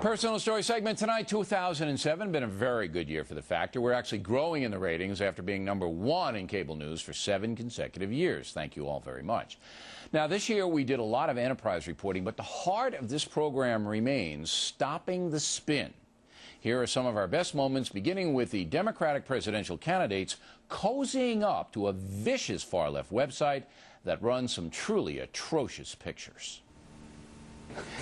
Personal story segment tonight. 2007 been a very good year for The Factor. We're actually growing in the ratings after being #1 in cable news for 7 consecutive years. Thank you all very much. Now, this year we did a lot of enterprise reporting, but the heart of this program remains stopping the spin. Here are some of our best moments, beginning with the Democratic presidential candidates cozying up to a vicious far-left website that runs some truly atrocious pictures.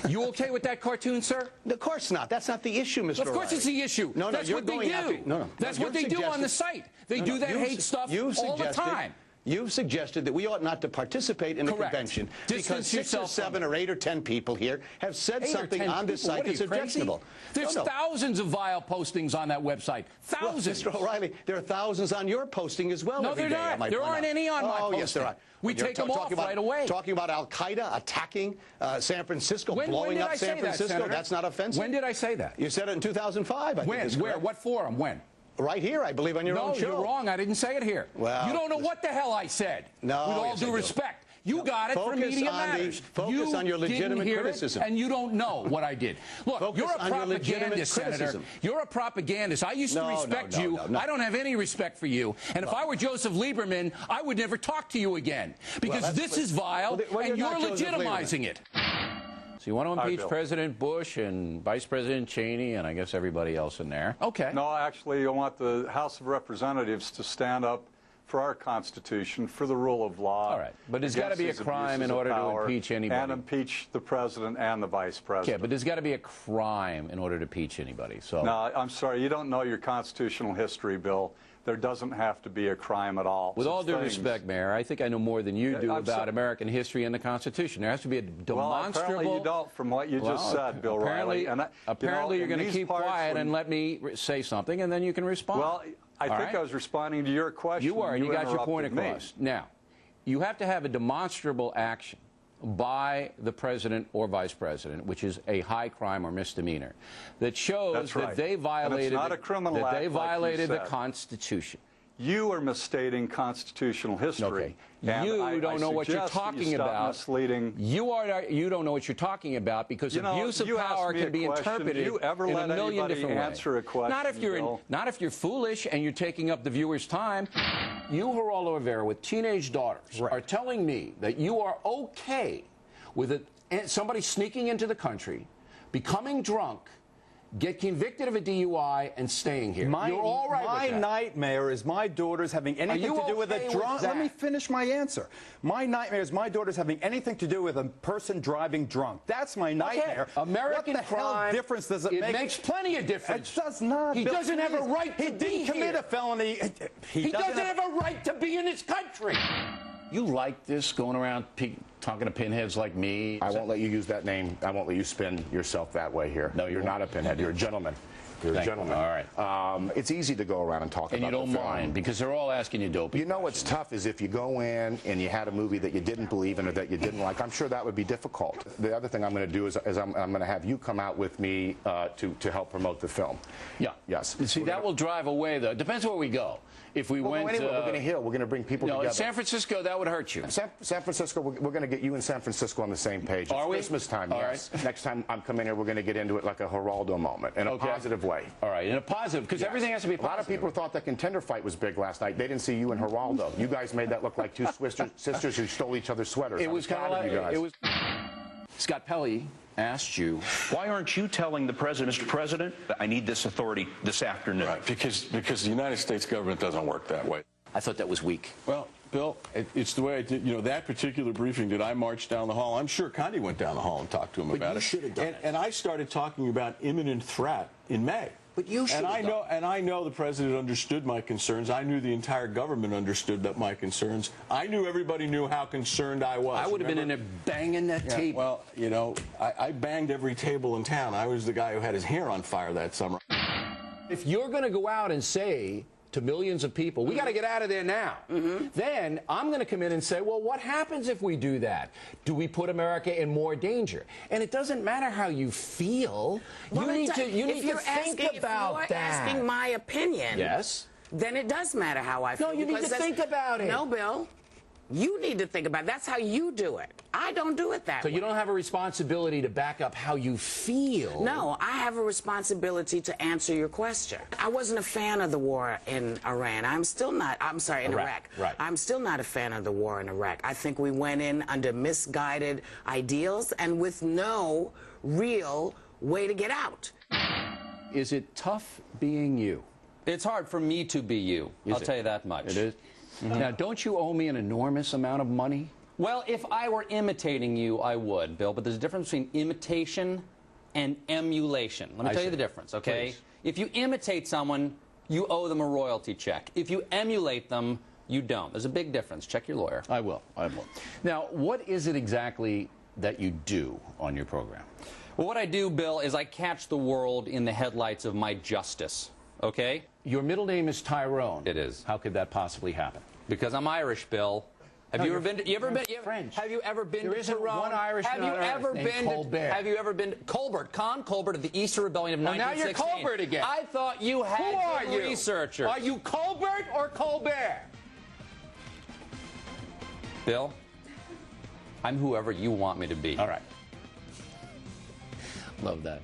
You okay with that cartoon, sir? Of course not. That's not the issue, Mr. Of course it's the issue. No, that's what they do. That's what they do on the site. They do that hate stuff all the time. You've suggested that we ought not to participate in the convention because 6 or 7 or 8 or 10 people here have said something on this site that's objectionable. There's thousands of vile postings on that website. Thousands. Well, Mr. O'Reilly, there are thousands on your posting as well. No, they're not. There aren't any on my posting. Oh, yes, there are. We take them off right away. Talking about Al-Qaeda attacking San Francisco, blowing up San Francisco. That's not offensive. When did I say that? You said it in 2005. I when? Think Where? What forum? When? Right here, I believe, on your own show. No, you're wrong. I didn't say it here. Well, you don't know what the hell I said. No, with all due respect. You got it from Media Matters. Focus on your legitimate criticism. And you don't know what I did. Look, you're a propagandist, Senator. You're a propagandist. I used to respect you. I don't have any respect for you. And if I were Joseph Lieberman, I would never talk to you again. Because this is vile, and you're legitimizing it. So you want to impeach President Bush and Vice President Cheney and I guess everybody else in there? Okay. No, actually, you want the House of Representatives to stand up for our Constitution, for the rule of law. All right. But there's got to be a crime in order to impeach anybody. And impeach the President and the Vice President. Okay, but there's got to be a crime in order to impeach anybody. So. No, I'm sorry. You don't know your constitutional history, Bill. There doesn't have to be a crime at all. With all due respect, Mayor, I think I know more than you do about American history and the Constitution. There has to be a demonstrable... Well, apparently you don't, from what you just said, Bill Riley. Apparently you're going to keep quiet and let me say something, and then you can respond. Well, I think I was responding to your question. You were, and you got your point across. Now, you have to have a demonstrable action by the president or vice president, which is a high crime or misdemeanor, that shows that they violated, the Constitution. You are misstating constitutional history. Okay. You don't know what you're talking about. Misleading. You don't know what you're talking about because abuse of power can be interpreted in a million different ways. Not if you're foolish and you're taking up the viewer's time. You, Geraldo Rivera, with teenage daughters, are telling me that you are okay with somebody sneaking into the country, becoming drunk, get convicted of a DUI, and staying here. You're all right with that. My nightmare is my daughters having anything to do with a drunk. Let me finish my answer. My nightmare is my daughters having anything to do with a person driving drunk. That's my nightmare. Okay. American what the crime. Hell difference does it make? It makes plenty of difference. It does not. He doesn't have a right to be here. He didn't commit a felony. He doesn't have a right to be in this country. You like this, going around talking to pinheads like me? I won't let you use that name. I won't let you spin yourself that way here. No, you're not a pinhead. You're a gentleman. You're a gentleman. All right. It's easy to go around and talk about the film. And you don't mind, because they're all asking you dopey. You know what's tough is if you go in and you had a movie that you didn't believe in or that you didn't like, I'm sure that would be difficult. The other thing I'm going to do is I'm going to have you come out with me to help promote the film. Yeah. Yes. See, that will drive away, though. Depends where we go. If we went anyway, we're going to heal. We're going to bring people together. In San Francisco, that would hurt you. San Francisco, we're going to get you in San Francisco on the same page. Are we? Christmas time, yes. Right. Next time I'm coming here, we're going to get into it like a Geraldo moment, in a positive way. All right, in a positive, because everything has to be positive. A lot of people thought that contender fight was big last night. They didn't see you and Geraldo. You guys made that look like two sisters who stole each other's sweaters. It was kind of like, Scott Pelley asked you, why aren't you telling the president, Mr. President, I need this authority this afternoon? Right, because the United States government doesn't work that way. I thought that was weak. Well, Bill, it's the way I did. You know, that particular briefing that I marched down the hall, I'm sure Condi went down the hall and talked to him about it. Should have done it. And I started talking about imminent threat in May. But you should have done it. And I know the president understood my concerns. I knew the entire government understood my concerns. I knew everybody knew how concerned I was. I would have been in there banging that table. Well, you know, I banged every table in town. I was the guy who had his hair on fire that summer. If you're going to go out and say to millions of people, we got to get out of there now, then I'm going to come in and say, well, what happens if we do that? Do we put America in more danger? And it doesn't matter how you feel. You need to think about that. If you're asking my opinion, yes, then it does matter how I feel. No, you need to think about it. No, Bill. You need to think about it. That's how you do it. I don't do it that way. So you don't have a responsibility to back up how you feel. No, I have a responsibility to answer your question. I wasn't a fan of the war in Iran. I'm still not. I'm sorry, in Iraq. Right. I'm still not a fan of the war in Iraq. I think we went in under misguided ideals and with no real way to get out. Is it tough being you? It's hard for me to be you. I'll tell you that much. It is? Now, don't you owe me an enormous amount of money? Well, if I were imitating you, I would, Bill, but there's a difference between imitation and emulation. Let me tell you the difference, okay? Please. If you imitate someone, you owe them a royalty check. If you emulate them, you don't. There's a big difference. Check your lawyer. I will. Now, what is it exactly that you do on your program? Well, what I do, Bill, is I catch the world in the headlights of my justice, okay? Your middle name is Tyrone. It is. How could that possibly happen? Because I'm Irish, Bill. Have you ever been to French. Have you ever been there to isn't Tyrone? one Irishman Have you on ever earth been named Colbert. Have you ever been Con Colbert of the Easter Rebellion of 1916? Now you're Colbert again. I thought you had Who are good you? researchers. Are you Colbert or Colbert? Bill, I'm whoever you want me to be. All right. Love that.